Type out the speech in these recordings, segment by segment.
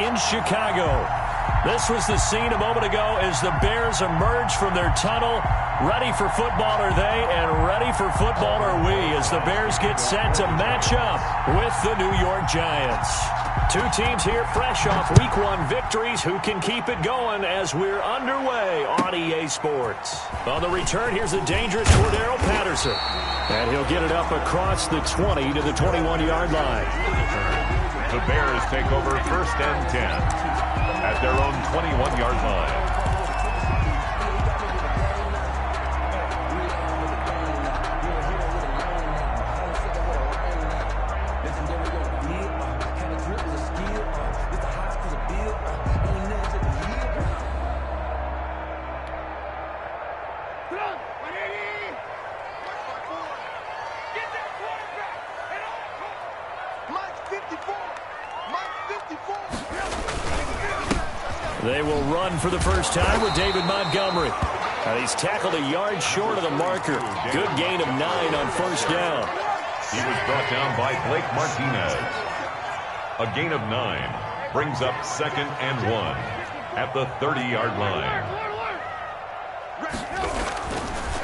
in Chicago. This was the scene a moment ago as the Bears emerged from their tunnel. Ready for football are they, and ready for football are we as the Bears get set to match up with the New York Giants. Two teams here fresh off Week 1 victories who can keep it going as we're underway on EA Sports. On the return, here's the dangerous Cordero Patterson. And he'll get it up across the 20 to the 21-yard line. The Bears take over 1st and 10 at their own 21-yard line. They will run for the first time with David Montgomery. And he's tackled a yard short of the marker. Good gain of 9 on 1st down. He was brought down by Blake Martinez. A gain of 9 brings up 2nd and 1 at the 30-yard line.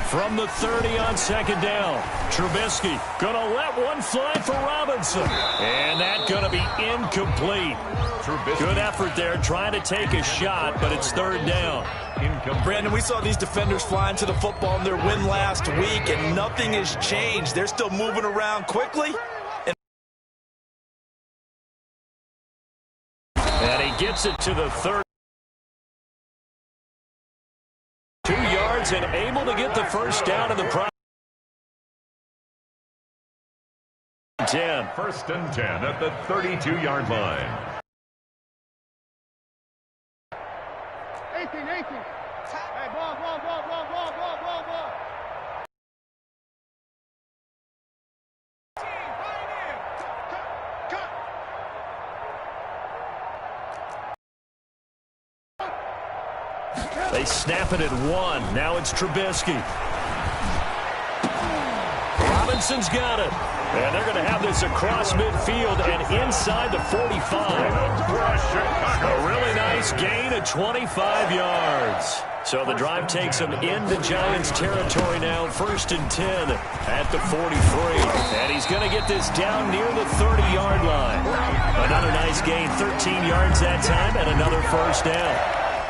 From the 30 on 2nd down, Trubisky going to let one fly for Robinson. And that's going to be incomplete. Good effort there trying to take a shot, but it's 3rd down. Brandon, we saw these defenders flying to the football in their win last week, and nothing has changed. They're still moving around quickly. And he gets it to the 30. 2 yards and able to get the first down in the prime. 10. 1st and 10 at the 32-yard line. 18. Hey, ball. They snap it at 1. Now it's Trubisky. Robinson's got it. And they're going to have this across midfield and inside the 45. A really nice gain of 25 yards. So the drive takes them into Giants territory now. 1st and 10 at the 43. And he's going to get this down near the 30-yard line. Another nice gain, 13 yards that time, and another first down.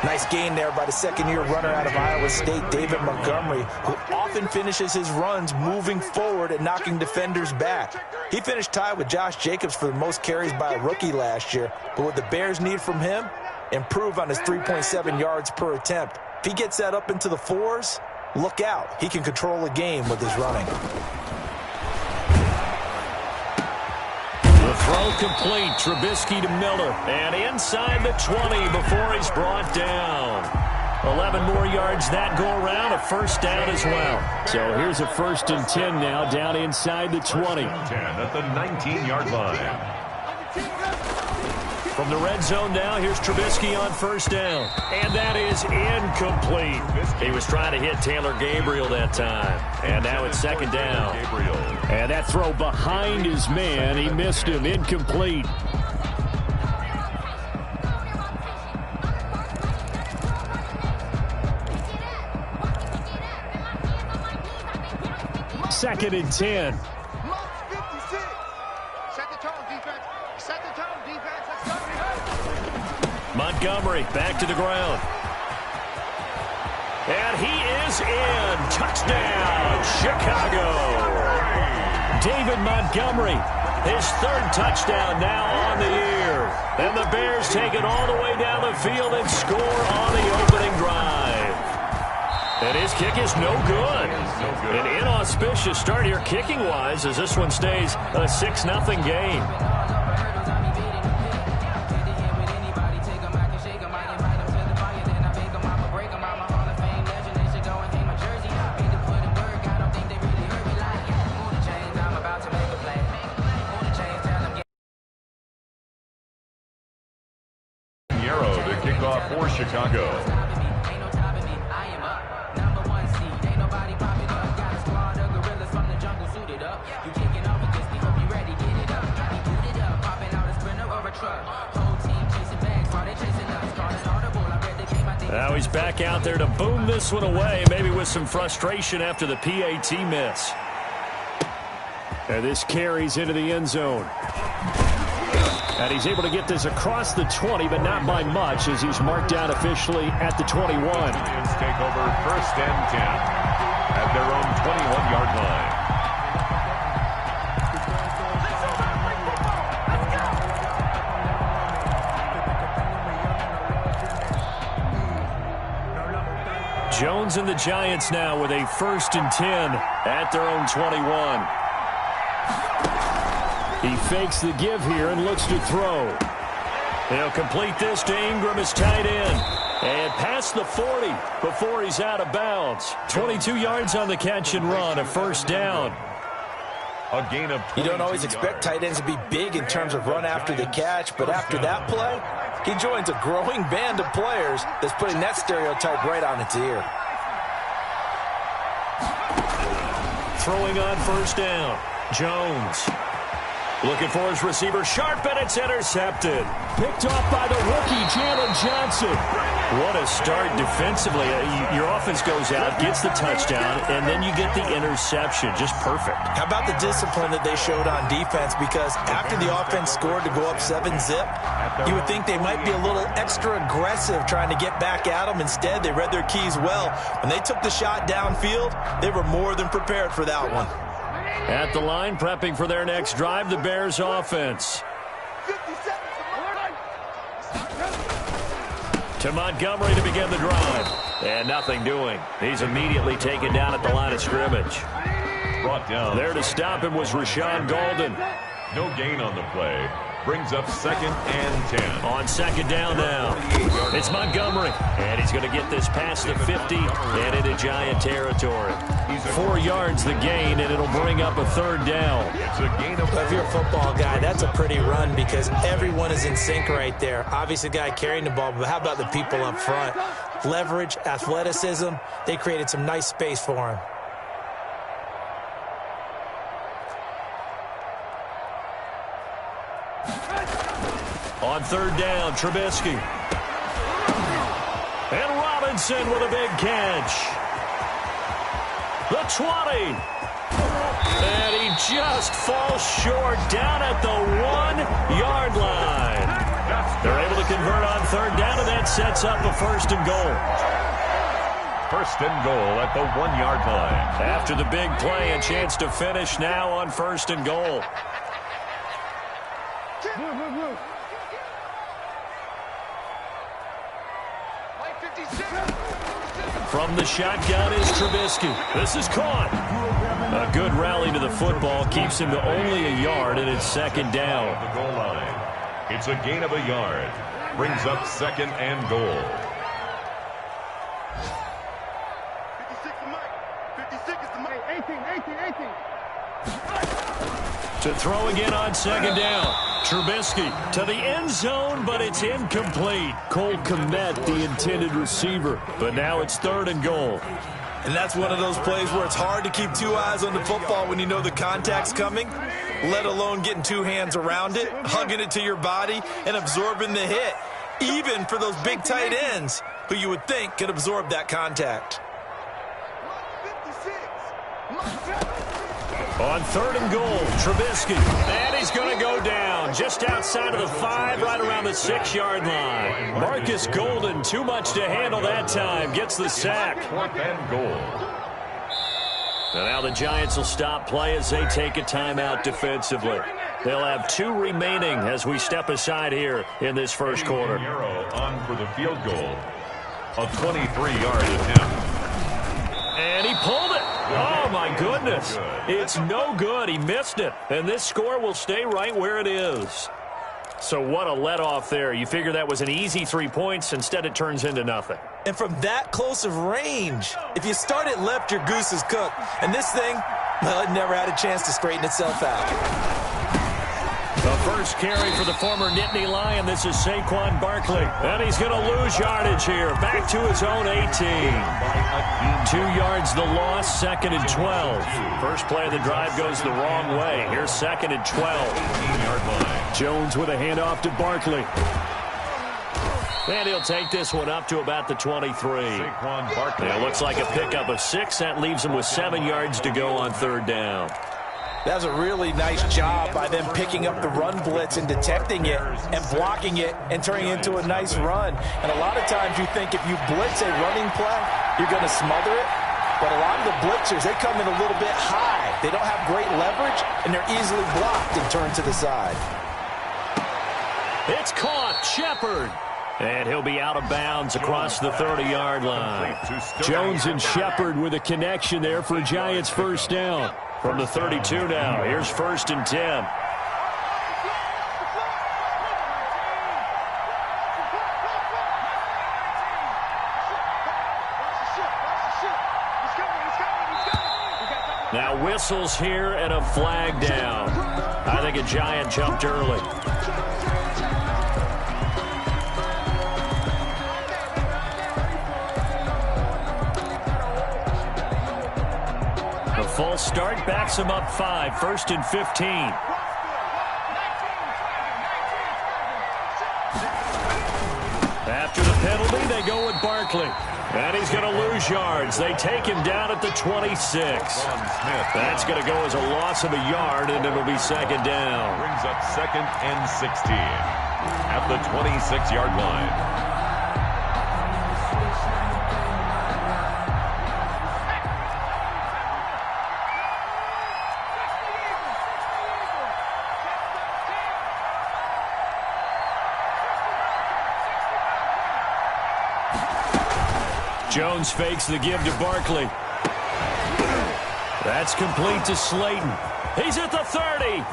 Nice gain there by the second-year runner out of Iowa State, David Montgomery, who often finishes his runs moving forward and knocking defenders back. He finished tied with Josh Jacobs for the most carries by a rookie last year, but what the Bears need from him, improve on his 3.7 yards per attempt. If he gets that up into the 4s, look out. He can control a game with his running. The throw complete. Trubisky to Miller. And inside the 20 before he's brought down. 11 more yards that go around. A first down as well. So here's a 1st and 10 now down inside the 20. 10 at the 19-yard line. From the red zone now, here's Trubisky on 1st down. And that is incomplete. He was trying to hit Taylor Gabriel that time. And now it's 2nd down. And that throw behind his man, he missed him. Incomplete. Second and 10. Montgomery back to the ground. And he is in. Touchdown, Chicago. David Montgomery, his 3rd touchdown now on the year. And the Bears take it all the way down the field and score on the opening drive. And his kick is no good. An inauspicious start here kicking-wise as this one stays a 6-0 game. For Chicago. Now he's back out there to boom this one away, maybe with some frustration after the PAT miss. And this carries into the end zone. And he's able to get this across the 20, but not by much, as he's marked down officially at the 21. Indians take over 1st and 10 at their own 21-yard line. Jones and the Giants now with a 1st and 10 at their own 21. He fakes the give here and looks to throw. He'll complete this to Ingram, his tight end. And past the 40 before he's out of bounds. 22 yards on the catch and run, a 1st down. A gain of 22 You don't always expect tight ends to be big in terms of run after the catch, but after that play, he joins a growing band of players that's putting that stereotype right on its ear. Throwing on 1st down, Jones. Looking for his receiver, sharp, and it's intercepted. Picked off by the rookie, Jalen Johnson. What a start defensively. Your offense goes out, gets the touchdown, and then you get the interception. Just perfect. How about the discipline that they showed on defense? Because after the offense scored to go up 7-zip, you would think they might be a little extra aggressive trying to get back at them. Instead, they read their keys well. When they took the shot downfield, they were more than prepared for that one. At the line, prepping for their next drive, the Bears offense. To Montgomery to begin the drive. And nothing doing. He's immediately taken down at the line of scrimmage. Brought down. There to stop him was Rashawn Golden. No gain on the play. Brings up 2nd and 10. On 2nd down now. It's Montgomery. And he's going to get this past the 50 and into Giant territory. 4 yards the gain, and it'll bring up a 3rd down. It's a gain of... If you're a football guy, that's a pretty run because everyone is in sync right there. Obviously, the guy carrying the ball, but how about the people up front? Leverage, athleticism, they created some nice space for him. On 3rd down, Trubisky. And Robinson with a big catch. The 20. And he just falls short down at the 1-yard line. They're able to convert on 3rd down, and that sets up a 1st and goal. 1st and goal at the 1-yard line. After the big play, a chance to finish now on 1st and goal. From the shotgun is Trubisky. This is caught. A good rally to the football keeps him to only a yard, and it's 2nd down. The goal line. It's a gain of a yard. Brings up 2nd and goal. 56 is Mike. 56 is the Mike. 18. To throw again on 2nd down. Trubisky to the end zone, but it's incomplete. Cole Kmet, the intended receiver. But now it's 3rd and goal. And that's one of those plays where it's hard to keep 2 eyes on the football when you know the contact's coming, let alone getting 2 hands around it, hugging it to your body, and absorbing the hit, even for those big tight ends who you would think could absorb that contact. On 3rd and goal, Trubisky. And he's going to go down just outside of the 5, right around the 6-yard line. Marcus Golden, too much to handle that time, gets the sack. 4th and goal. And now the Giants will stop play as they take a timeout defensively. They'll have 2 remaining as we step aside here in this first quarter. On for the field goal. A 23-yard attempt. And he pulled it. Oh, my goodness. It's no good. He missed it. And this score will stay right where it is. So what a let-off there. You figure that was an easy 3 points. Instead, it turns into nothing. And from that close of range, if you start it left, your goose is cooked. And this thing, well, it never had a chance to straighten itself out. The first carry for the former Nittany Lion. This is Saquon Barkley. And he's going to lose yardage here. Back to his own 18. 2 yards the loss, 2nd and 12. First play of the drive goes the wrong way. Here's 2nd and 12. 18-yard line. Jones with a handoff to Barkley. And he'll take this one up to about the 23. It looks like a pickup of 6. That leaves him with 7 yards to go on third down. That was a really nice job by them picking up the run blitz and detecting it and blocking it and turning it into a nice run. And a lot of times you think if you blitz a running play, you're going to smother it. But a lot of the blitzers, they come in a little bit high. They don't have great leverage, and they're easily blocked and turned to the side. It's caught. Shepard. And he'll be out of bounds across the 30-yard line. Jones and Shepard with a connection there for Giants first down. From the 32 now, here's 1st and 10. Now whistles here and a flag down. I think a Giant jumped early. The full start backs him up 5, 1st and 15. After the penalty, they go with Barkley. And he's going to lose yards. They take him down at the 26. That's going to go as a loss of a yard, and it'll be 2nd down. Brings up 2nd and 16 at the 26-yard line. Jones fakes the give to Barkley. That's complete to Slayton. He's at the 30,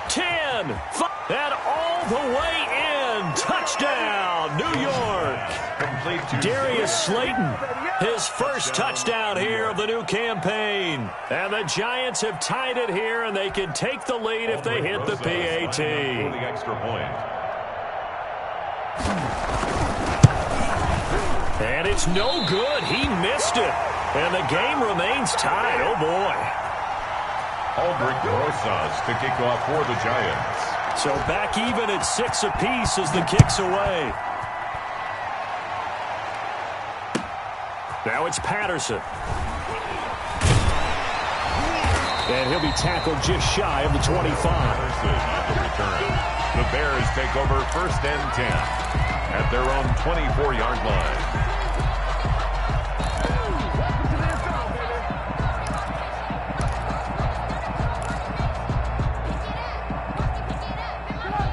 10, 5, and all the way in. Touchdown, New York. Darius Slayton, his first touchdown here of the new campaign. And the Giants have tied it here, and they can take the lead if they hit the PAT. For the extra point. And it's no good. He missed it. And the game remains tied. Oh, boy. Aldrich Rosas to kick off for the Giants. So back even at 6 apiece as the kick's away. Now it's Patterson. And he'll be tackled just shy of the 25. The Bears take over 1st and 10 at their own 24-yard line.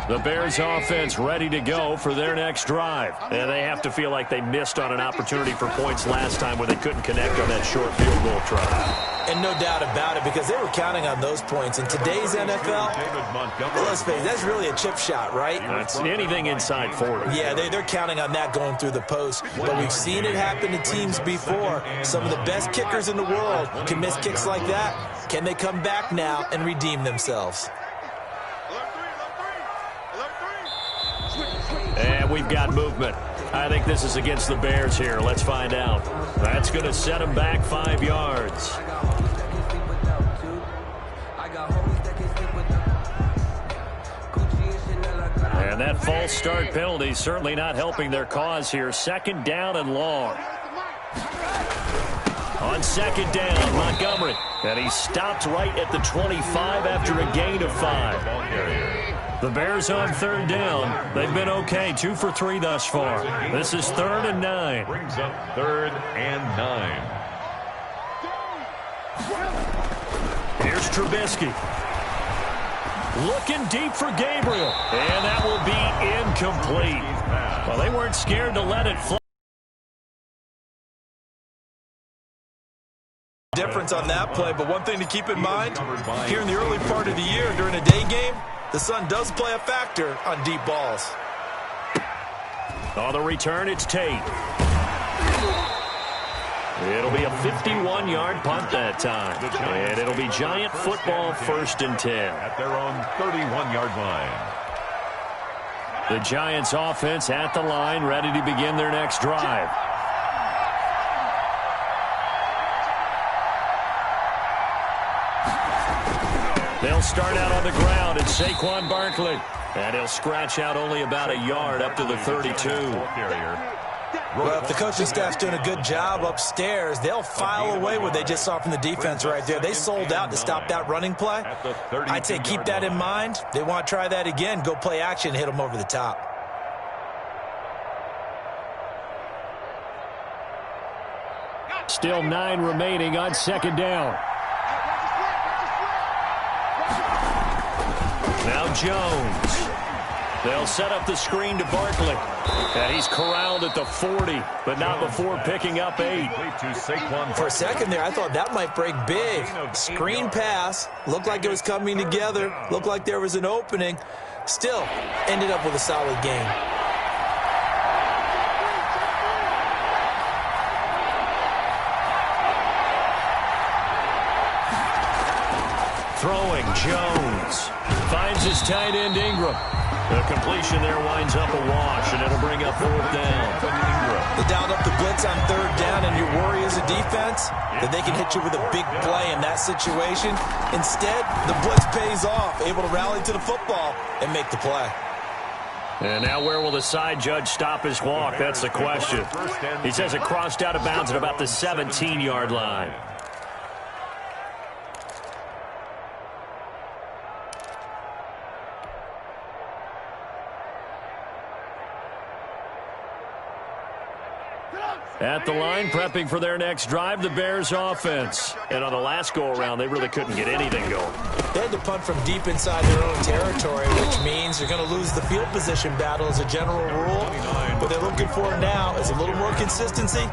The Bears offense ready to go for their next drive. And they have to feel like they missed on an opportunity for points last time where they couldn't connect on that short field goal try. And no doubt about it, because they were counting on those points. In today's NFL, let's face it, that's really a chip shot, right? That's anything inside 40. Yeah, they're counting on that going through the post. But we've seen it happen to teams before. Some of the best kickers in the world can miss kicks like that. Can they come back now and redeem themselves? And we've got movement. I think this is against the Bears here. Let's find out. That's going to set them back 5 yards. And that false start penalty certainly not helping their cause here. 2nd down and long. On 2nd down, Montgomery. And he stopped right at the 25 after a gain of 5. The Bears on 3rd down. They've been okay, 2 for 3 thus far. This is 3rd and 9. Brings up 3rd and 9. Here's Trubisky. Looking deep for Gabriel. And that will be incomplete. Well, they weren't scared to let it fly. Difference on that play, but one thing to keep in mind, here in the early part of the year during a day game, the sun does play a factor on deep balls. On the return, it's Tate. It'll be a 51-yard punt that time. And it'll be Giant football 1st and 10. At their own 31-yard line. The Giants offense at the line, ready to begin their next drive. They'll start out on the ground. It's Saquon Barkley. And he'll scratch out only about a yard up to the 32. Well, if the coaching staff's doing a good job upstairs, they'll file away what they just saw from the defense right there. They sold out to stop that running play. I'd say keep that in mind. They want to try that again. Go play action, hit them over the top. Still 9 remaining on second down. Now Jones. They'll set up the screen to Barkley. And he's corralled at the 40, but not before picking up 8. For a second there, I thought that might break big. Screen pass. Looked like it was coming together. Looked like there was an opening. Still, ended up with a solid game. Throwing, Jones. Finds his tight end, Ingram. The completion there winds up a wash, and it'll bring up 4th down. They dialed up the blitz on 3rd down, and your worry as a defense that they can hit you with a big play in that situation. Instead, the blitz pays off, able to rally to the football and make the play. And now where will the side judge stop his walk? That's the question. He says it crossed out of bounds at about the 17-yard line. At the line, prepping for their next drive, the Bears offense. And on the last go-around, they really couldn't get anything going. They had to punt from deep inside their own territory, which means they're going to lose the field position battle as a general rule. What they're looking for now is a little more consistency,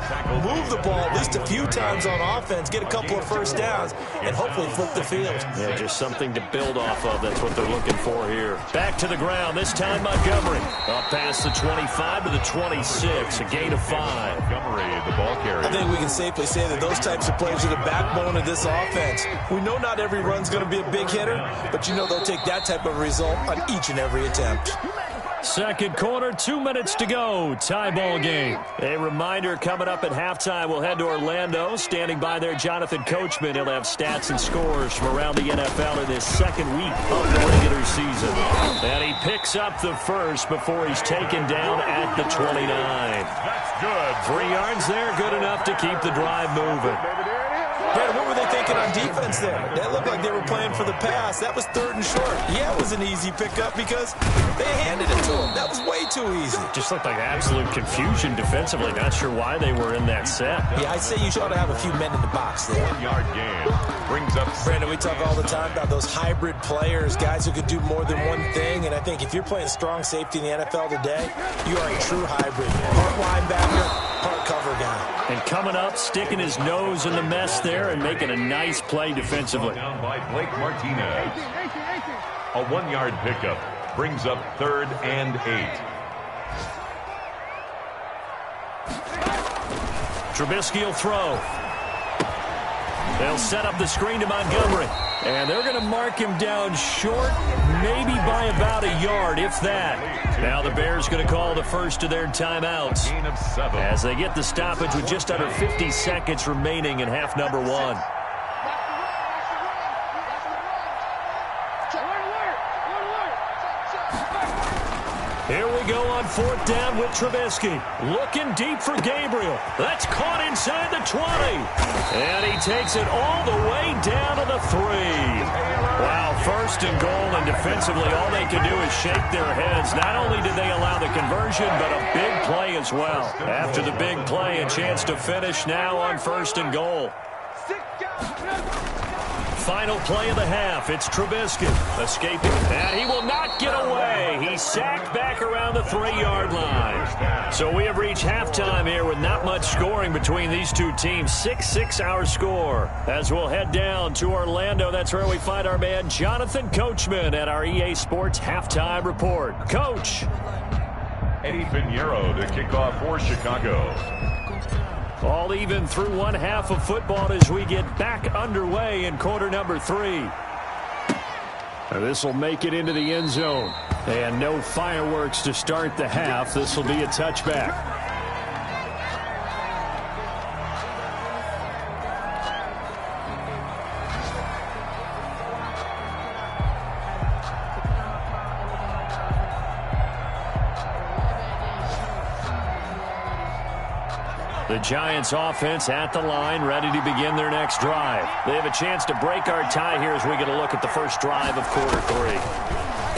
move the ball at least a few times on offense, get a couple of first downs, and hopefully flip the field. Yeah, just something to build off of. That's what they're looking for here. Back to the ground, this time Montgomery. Up past the 25 to the 26, a gain of 5. Montgomery, the ball carrier. I think we can safely say that those types of plays are the backbone of this offense. We know not every run's going to be a big hitter, but you know they'll take that type of result on each and every attempt. Second quarter, 2 minutes to go. Tie ball game. A reminder coming up at halftime, we'll head to Orlando. Standing by there, Jonathan Coachman. He'll have stats and scores from around the NFL in this second week of the regular season. And he picks up the first before he's taken down at the 29. That's good. 3 yards there, good enough to keep the drive moving. Brandon, what were they thinking on defense there? That looked like they were playing for the pass. That was 3rd and short. Yeah, it was an easy pickup because they handed it to him. That was way too easy. Just looked like absolute confusion defensively. Not sure why they were in that set. Yeah, I'd say you ought to have a few men in the box there. 1-yard gain. Brings up Brandon, we talk all the time about those hybrid players, guys who could do more than one thing. And I think if you're playing strong safety in the NFL today, you are a true hybrid. Part linebacker, part cover guy. And coming up, sticking his nose in the mess there and making a nice play defensively. Down by Blake Martinez. A 1-yard pickup brings up 3rd and 8. Trubisky will throw. They'll set up the screen to Montgomery. And they're going to mark him down short, maybe by about a yard, if that. Now the Bears going to call the first of their timeouts Gain of 7. as they get the stoppage with just under 50 seconds remaining in half number 1. Here we go on 4th down with Trubisky. Looking deep for Gabriel. That's caught inside the 20. And he takes it all the way down to the 3. Wow, 1st and goal, and defensively all they can do is shake their heads. Not only did they allow the conversion, but a big play as well. After the big play, a chance to finish now on 1st and goal. Final play of the half. It's Trubisky escaping. And he will not get away. He's sacked back around the 3-yard line. So we have reached halftime here with not much scoring between these two teams. 6-6 our score. As we'll head down to Orlando, that's where we find our man Jonathan Coachman at our EA Sports Halftime Report. Coach. Eddie Pinheiro to kick off for Chicago. All even through one half of football as we get back underway in quarter number 3. This will make it into the end zone. And no fireworks to start the half. This will be a touchback. The Giants offense at the line, ready to begin their next drive. They have a chance to break our tie here as we get a look at the first drive of quarter 3.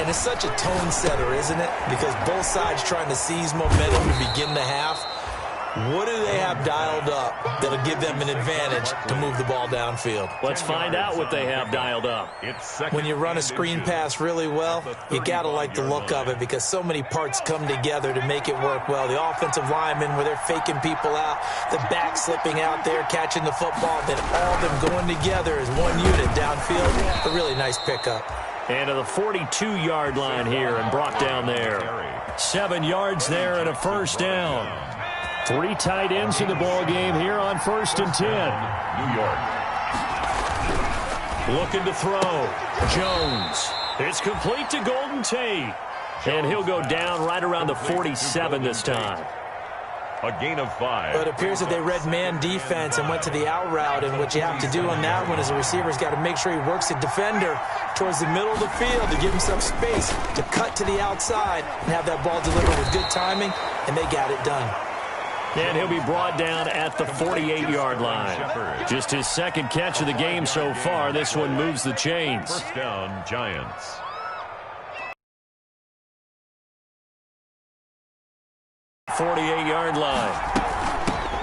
And it's such a tone setter, isn't it? Because both sides trying to seize momentum to begin the half. What do they have dialed up that'll give them an advantage to move the ball downfield? Let's find out what they have dialed up. When you run a screen pass really well, you got to like the look of it because so many parts come together to make it work well. The offensive linemen, where they're faking people out, the back slipping out there, catching the football, then all of them going together as one unit downfield. A really nice pickup. And to the 42-yard line here and brought down there. 7 yards there and a first down. 3 tight ends in the ball game here on 1st and 10. New York. Looking to throw. Jones. It's complete to Golden Tate. And he'll go down right around the 47 this time. A gain of 5. But it appears that they read man defense and went to the out route, and what you have to do on that one is the receiver's got to make sure he works the defender towards the middle of the field to give him some space to cut to the outside and have that ball delivered with good timing, and they got it done. And he'll be brought down at the 48-yard line. Just his second catch of the game so far. This one moves the chains. First down, Giants. .48-yard line.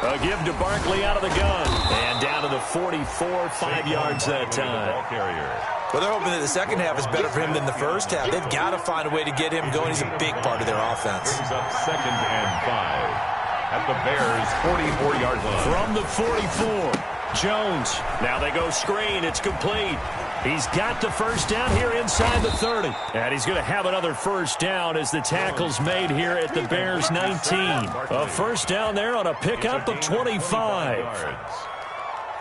A give to Barkley out of the gun. And down to the 44, 5 yards that time. Well, they're hoping that the second half is better for him than the first half. They've got to find a way to get him going. He's a big part of their offense. Brings up 2nd and 5. At the Bears' 44-yard line. From the 44, Jones. Now they go screen. It's complete. He's got the first down here inside the 30. And he's going to have another first down as the tackle's made here at the Bears' 19. A first down there on a pickup of 25.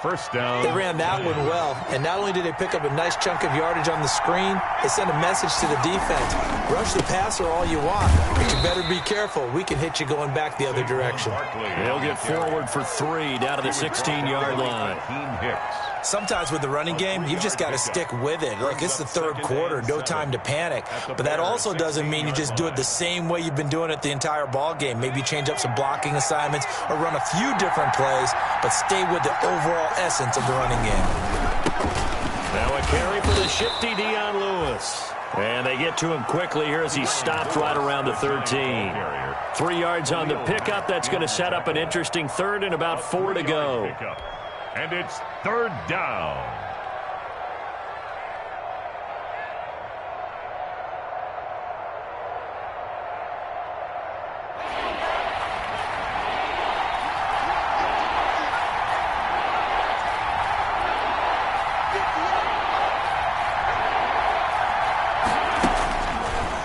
First down. They ran that one well, and not only did they pick up a nice chunk of yardage on the screen, they sent a message to the defense. Rush the passer all you want, but you better be careful. We can hit you going back the other direction. They'll get forward for 3 down to the 16-yard line. Sometimes with the running game, you've just got to stick with it. Look, it's the third quarter, no time to panic. But that also doesn't mean you just do it the same way you've been doing it the entire ball game. Maybe change up some blocking assignments or run a few different plays, but stay with the overall essence of the running game. Now a carry for the shifty Dion Lewis. And they get to him quickly here as he stopped right around the 13. 3 yards on the pickup. That's going to set up an interesting third and about 4 to go. And it's 3rd down.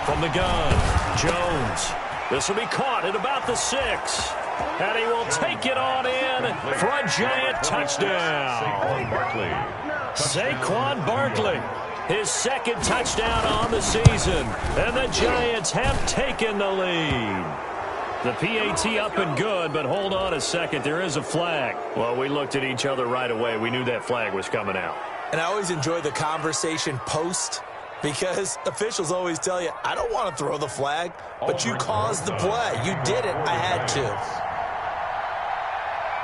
From the gun, Jones. This will be caught at about the 6. And he will take it on in for a giant touchdown. Saquon Barkley, his second touchdown on the season. And the Giants have taken the lead. The PAT up and good, but hold on a second. There is a flag. Well, we looked at each other right away. We knew that flag was coming out. And I always enjoy the conversation post, because officials always tell you, I don't want to throw the flag, but you caused the play. You did it. I had to.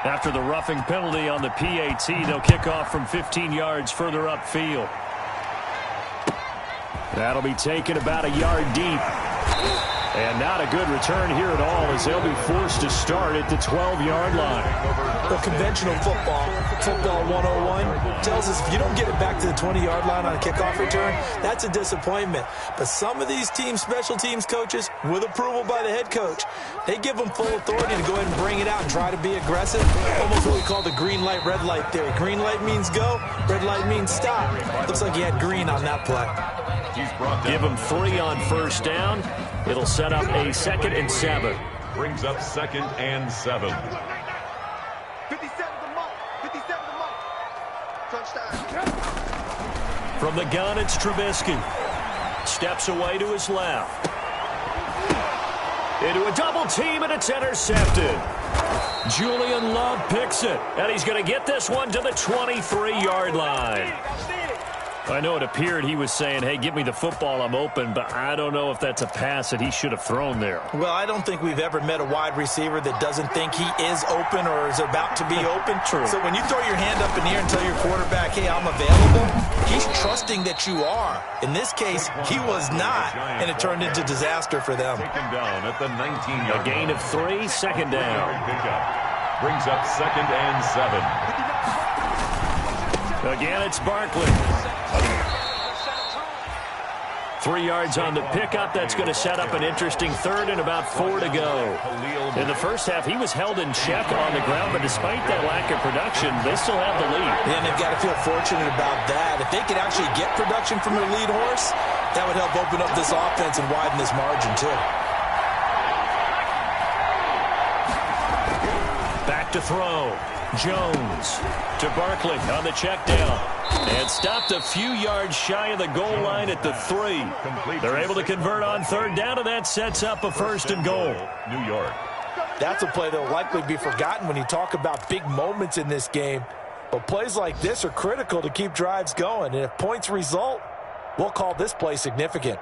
After the roughing penalty on the PAT, they'll kick off from 15 yards further upfield. That'll be taken about a yard deep. And not a good return here at all as they'll be forced to start at the 12-yard line. The conventional football 101, tells us if you don't get it back to the 20-yard line on a kickoff return, that's a disappointment. But some of these special teams coaches, with approval by the head coach, they give them full authority to go ahead and bring it out and try to be aggressive. Almost what we call the green light, red light theory. Green light means go, red light means stop. Looks like he had green on that play. Give him 3 on first down. It'll set up a 2nd and 7. Brings up 2nd and 7. 57 the mark. 57 the mark. Touchdown. From the gun, it's Trubisky. Steps away to his left. Into a double team, and it's intercepted. Julian Love picks it, and he's going to get this one to the 23-yard line. I know it appeared he was saying, hey, give me the football, I'm open, but I don't know if that's a pass that he should have thrown there. Well, I don't think we've ever met a wide receiver that doesn't think he is open or is about to be open. True. So when you throw your hand up in the air and tell your quarterback, hey, I'm available, he's trusting that you are. In this case, he was not, and it turned into disaster for them. Taken down at the 19-yard A gain of 3, second down. Brings up 2nd and 7. Again, it's Barkley. 3 yards on the pickup. That's going to set up an interesting 3rd and about 4 to go. In the first half, he was held in check on the ground, but despite that lack of production, they still have the lead. Yeah, and they've got to feel fortunate about that. If they could actually get production from their lead horse, that would help open up this offense and widen this margin, too. Back to throw. Jones to Barkley on the check down. And stopped a few yards shy of the goal line at the 3. They're able to convert on 3rd down, and that sets up a 1st and goal. New York. That's a play that will likely be forgotten when you talk about big moments in this game. But plays like this are critical to keep drives going. And if points result, we'll call this play significant.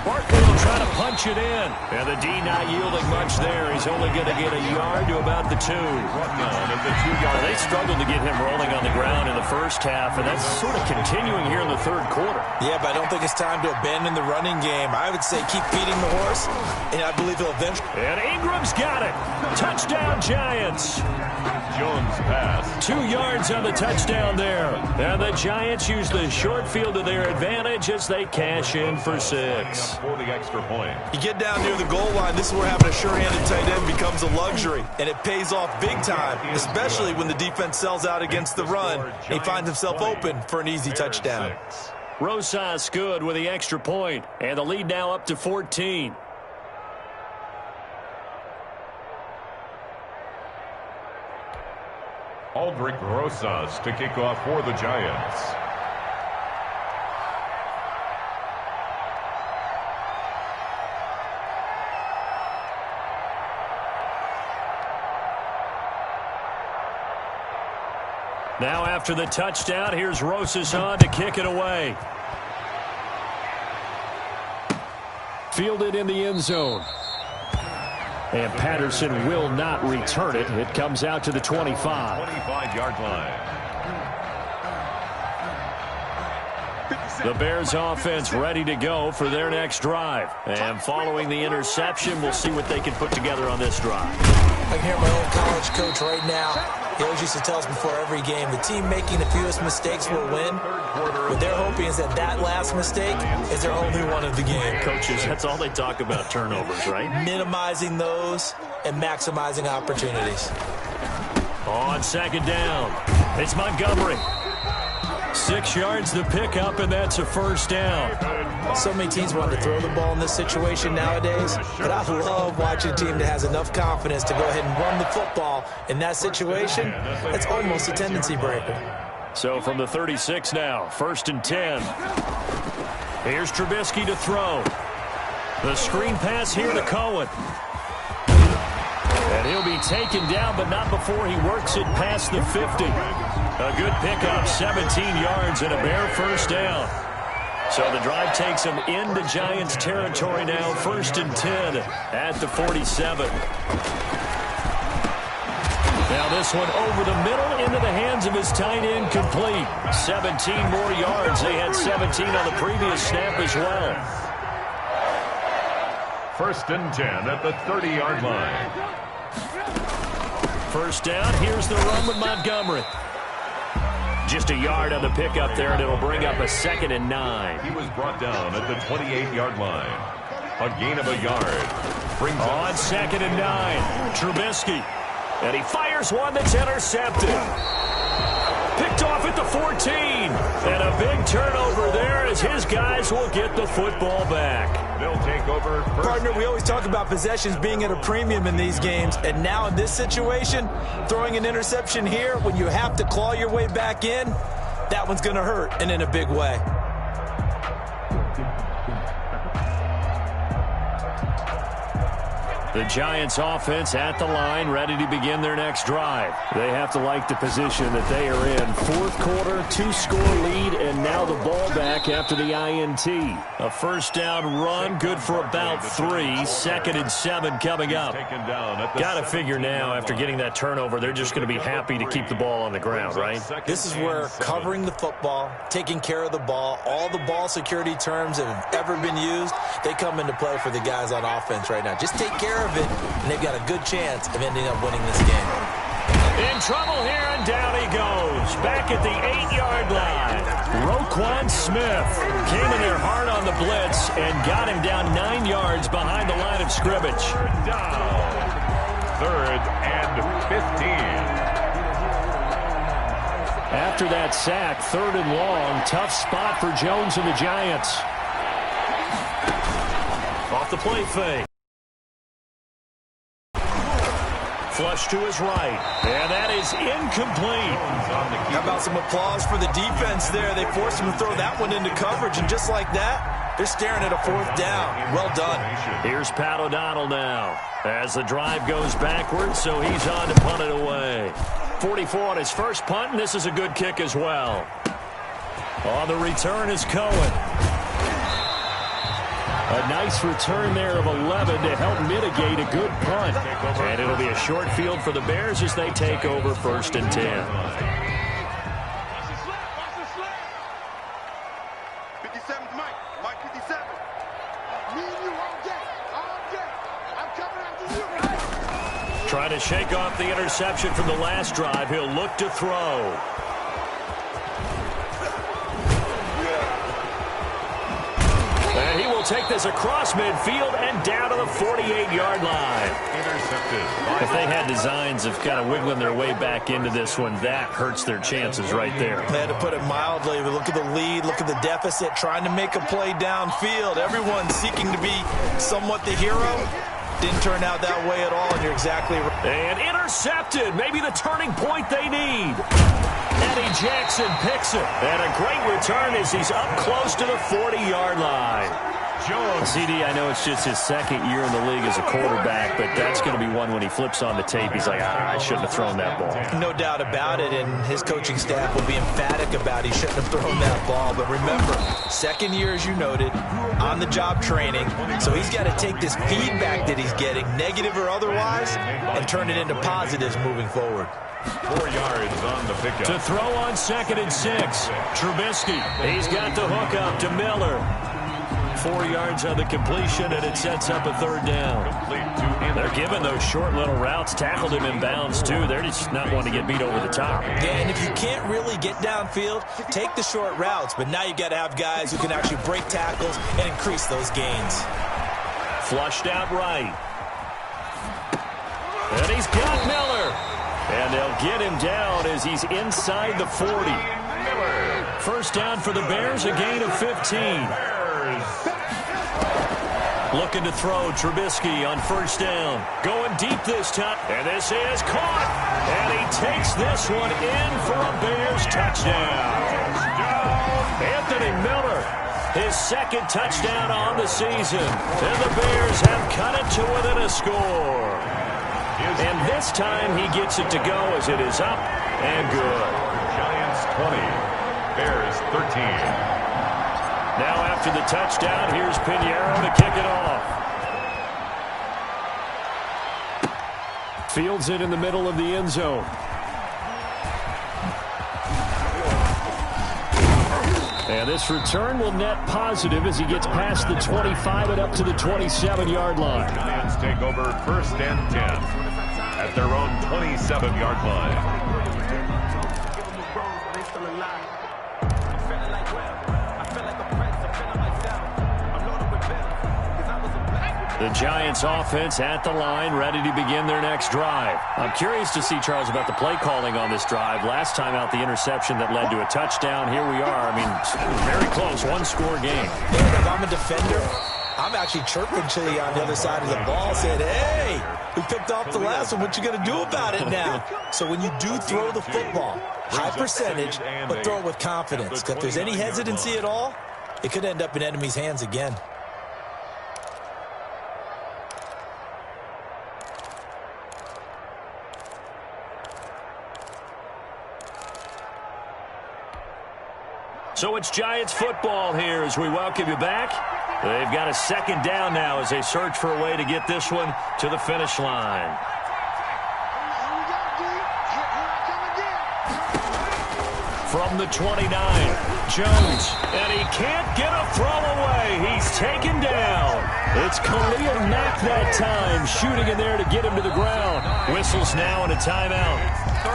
Barkley will try to punch it in. And the D not yielding much there. He's only going to get a yard to about the 2. They struggled to get him rolling on the ground in the first half, and that's sort of continuing here in the 3rd quarter. Yeah, but I don't think it's time to abandon the running game. I would say keep feeding the horse, and I believe he'll eventually. And Ingram's got it. Touchdown, Giants. Jones pass. 2 yards on the touchdown there. And the Giants use the short field to their advantage as they cash in for 6. For the extra point. You get down near the goal line, this is where having a sure-handed tight end becomes a luxury, and it pays off big time, especially when the defense sells out against the run, and he finds himself open for an easy touchdown. Rosas good with the extra point, and the lead now up to 14. Aldrich Rosas to kick off for the Giants. Now after the touchdown, here's Rosas on to kick it away. Fielded in the end zone. And Patterson will not return it. It comes out to the 25. 25-yard line. The Bears offense ready to go for their next drive. And following the interception, we'll see what they can put together on this drive. I can hear my old college coach right now. He always used to tell us before every game, the team making the fewest mistakes will win. What they're hoping is that that last mistake is their only one of the game. Coaches, that's all they talk about, turnovers, right? Minimizing those and maximizing opportunities. On 2nd down, it's Montgomery. 6 yards the pickup, and that's a 1st down. So many teams want to throw the ball in this situation nowadays, but I love watching a team that has enough confidence to go ahead and run the football in that situation. That's almost a tendency breaker. So from the 36 now, 1st and 10. Here's Trubisky to throw. The screen pass here to Cohen. And he'll be taken down, but not before he works it past the 50. A good pickup, 17 yards and a Bear 1st down. So the drive takes him into Giants territory now, 1st and 10 at the 47. Now this one over the middle into the hands of his tight end, complete. 17 more yards. They had 17 on the previous snap as well. 1st and 10 at the 30-yard line. 1st down. Here's the run with Montgomery. Just a yard on the pickup there, and it'll bring up a 2nd and 9. He was brought down at the 28-yard line. A gain of a yard. Brings on 2nd and 9. Trubisky. And he fires one that's intercepted. Picked off at the 14. And a big turnover there as his guys will get the football back. They'll take over. Partner, we always talk about possessions being at a premium in these games. And now in this situation, throwing an interception here when you have to claw your way back in, that one's going to hurt, and in a big way. The Giants offense at the line, ready to begin their next drive. They have to like the position that they are in. Fourth quarter, 2-score lead, and now the ball back after the INT. A first down run, good for about 3. 2nd and 7 coming up. Got to figure now, after getting that turnover, they're just going to be happy to keep the ball on the ground, right? This is where covering the football, taking care of the ball, all the ball security terms that have ever been used, they come into play for the guys on offense right now. Just take care of it, and they've got a good chance of ending up winning this game. In trouble here, and down he goes. Back at the 8-yard line. Roquan Smith came in there hard on the blitz and got him down 9 yards behind the line of scrimmage. Down. 3rd and 15. After that sack, 3rd and long. Tough spot for Jones and the Giants. Off the play fake. Flush to his right, and that is incomplete. How about some applause for the defense there? They forced him to throw that one into coverage, and just like that, they're staring at a 4th down. Well done. Here's Pat O'Donnell now as the drive goes backwards, so he's on to punt it away. 44 on his first punt, and this is a good kick as well. On the return is Cohen. A nice return there of 11 to help mitigate a good punt. And it'll be a short field for the Bears as they take over 1st and 10. 57's Mike. Mike 57. Me and you all day. All day. I'm coming after you. Trying to shake off the interception from the last drive. He'll look to throw. And he will take this across midfield and down to the 48-yard line. Intercepted. If they had designs of kind of wiggling their way back into this one, that hurts their chances right there. They had to put it mildly. Look at the lead. Look at the deficit. Trying to make a play downfield. Everyone seeking to be somewhat the hero. Didn't turn out that way at all, and you're exactly right. And intercepted. Maybe the turning point they need. Eddie Jackson picks it. And a great return as he's up close to the 40-yard line. Jones. CD, I know it's just his 2nd year in the league as a quarterback, but that's going to be one when he flips on the tape. He's like, I shouldn't have thrown that ball. No doubt about it, and his coaching staff will be emphatic about he shouldn't have thrown that ball. But remember, 2nd year, as you noted, on-the-job training, so he's got to take this feedback that he's getting, negative or otherwise, and turn it into positives moving forward. 4 yards on the pickup. To throw on 2nd and 6. Trubisky. He's got the hook up to Miller. 4 yards on the completion, and it sets up a 3rd down. They're giving those short little routes. Tackled him in bounds, too. They're just not wanting to get beat over the top. Yeah, and if you can't really get downfield, take the short routes. But now you've got to have guys who can actually break tackles and increase those gains. Flushed out right. And he's got Miller. And they'll get him down as he's inside the 40. First down for the Bears, a gain of 15. Looking to throw, Trubisky on first down. Going deep this time. And this is caught. And he takes this one in for a Bears touchdown. Anthony Miller, his 2nd touchdown on the season. And the Bears have cut it to within a score. And this time he gets it to go as it is up and good. Giants 20, Bears 13. Now after the touchdown, here's Pinheiro to kick it off. Fields it in the middle of the end zone. And this return will net positive as he gets past the 25 and up to the 27-yard line. Giants take over 1st and 10 at their own 27-yard line. The Giants offense at the line, ready to begin their next drive. I'm curious to see, Charles, about the play calling on this drive. Last time out, the interception that led to a touchdown. Here we are. I mean, very close, 1-score game. If I'm a defender, I'm actually chirping to you on the other side of the ball, saying, hey, We picked off the last one. What you going to do about it now? So when you do throw the football, high percentage, but throw it with confidence. If there's any hesitancy at all, it could end up in enemy's hands again. So it's Giants football here as we welcome you back. They've got a second down now as they search for a way to get this one to the finish line. From the 29, Jones, and he can't get a throw away. He's taken down. It's Khalil Mack that time, shooting in there to get him to the ground. Whistles now and a timeout.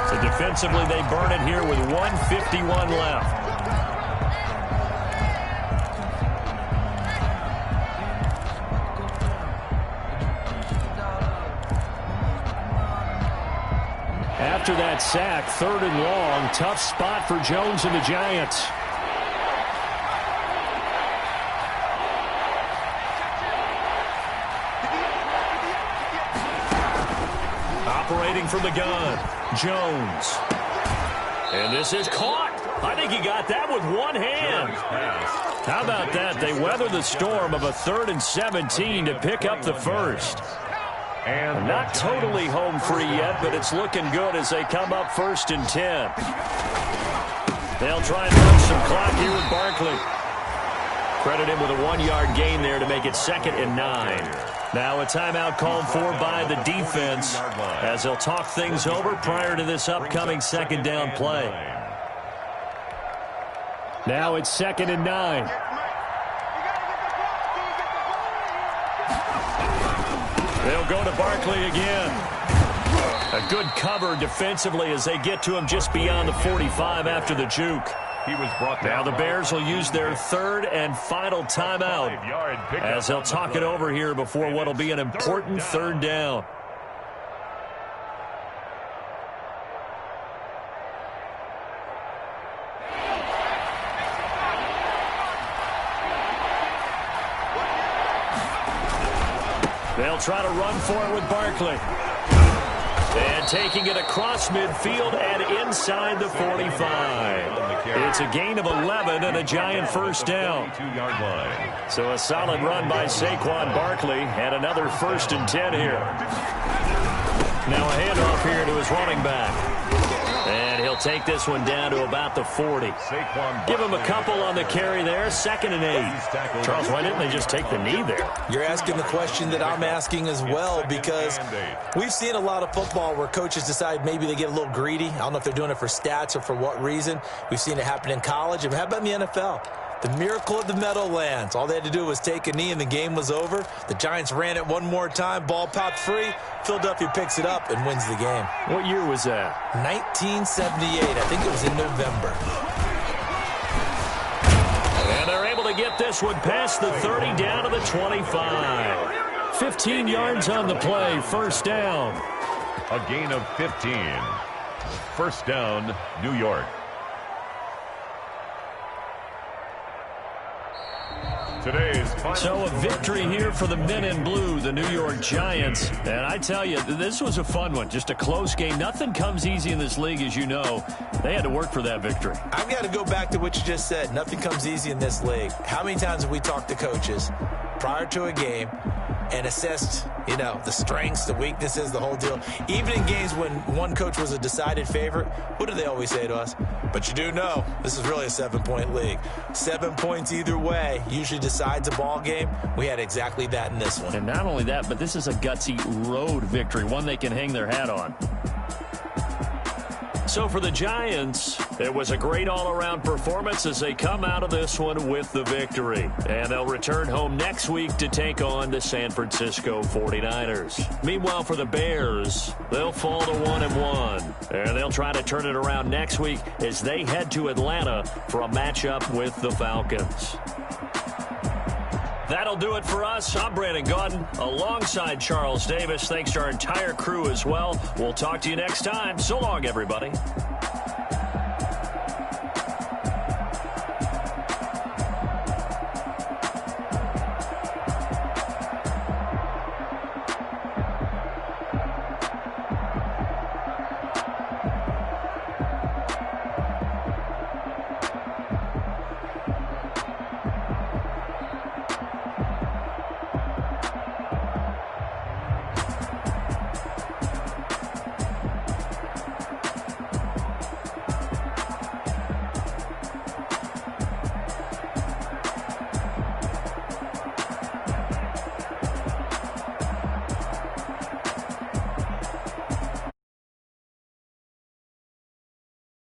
So defensively, they burn it here with 1:51 left. After that sack, 3rd and long, tough spot for Jones and the Giants. Operating from the gun, Jones. And this is caught. I think he got that with one hand. How about that? They weather the storm of a 3rd and 17 to pick up the first. And not totally home free yet, but it's looking good as they come up 1st and 10. They'll try and run some clock here with Barkley. Credit him with a 1-yard gain there to make it 2nd and 9. Now a timeout called for by the defense as they'll talk things over prior to this upcoming 2nd down play. Now it's 2nd and 9. They'll go to Barkley again. A good cover defensively as they get to him just beyond the 45 after the juke. He was brought down. Now the Bears will use their 3rd and final timeout as they'll talk it over here before what will be an important 3rd down. They'll try to run for it with Barkley. And taking it across midfield and inside the 45. It's a gain of 11 and a Giant 1st down. So a solid run by Saquon Barkley and another 1st and 10 here. Now a handoff here to his running back. And he'll take this one down to about the 40. Give him a couple on the carry there. 2nd and 8. Charles, why didn't they just take the knee there? You're asking the question that I'm asking as well, because we've seen a lot of football where coaches decide maybe they get a little greedy. I don't know if they're doing it for stats or for what reason. We've seen it happen in college. And how about in the NFL? The miracle of the Meadowlands. All they had to do was take a knee and the game was over. The Giants ran it one more time. Ball popped free. Philadelphia picks it up and wins the game. What year was that? 1978. I think it was in November. And they're able to get this one past the 30 down to the 25. 15 yards on the play. 1st down. A gain of 15. 1st down, New York. So a victory here for the men in blue, the New York Giants. And I tell you, this was a fun one. Just a close game. Nothing comes easy in this league, as you know. They had to work for that victory. I've got to go back to what you just said. Nothing comes easy in this league. How many times have we talked to coaches prior to a game and assessed, you know, the strengths, the weaknesses, the whole deal? Even in games when one coach was a decided favorite, what do they always say to us? But you do know this is really a 7-point league. 7 points either way usually decides a ball game. We had exactly that in this one. And not only that, but this is a gutsy road victory, one they can hang their hat on. So for the Giants, it was a great all-around performance as they come out of this one with the victory. And they'll return home next week to take on the San Francisco 49ers. Meanwhile, for the Bears, they'll fall to 1-1. And they'll try to turn it around next week as they head to Atlanta for a matchup with the Falcons. That'll do it for us. I'm Brandon Gaudin alongside Charles Davis. Thanks to our entire crew as well. We'll talk to you next time. So long, everybody.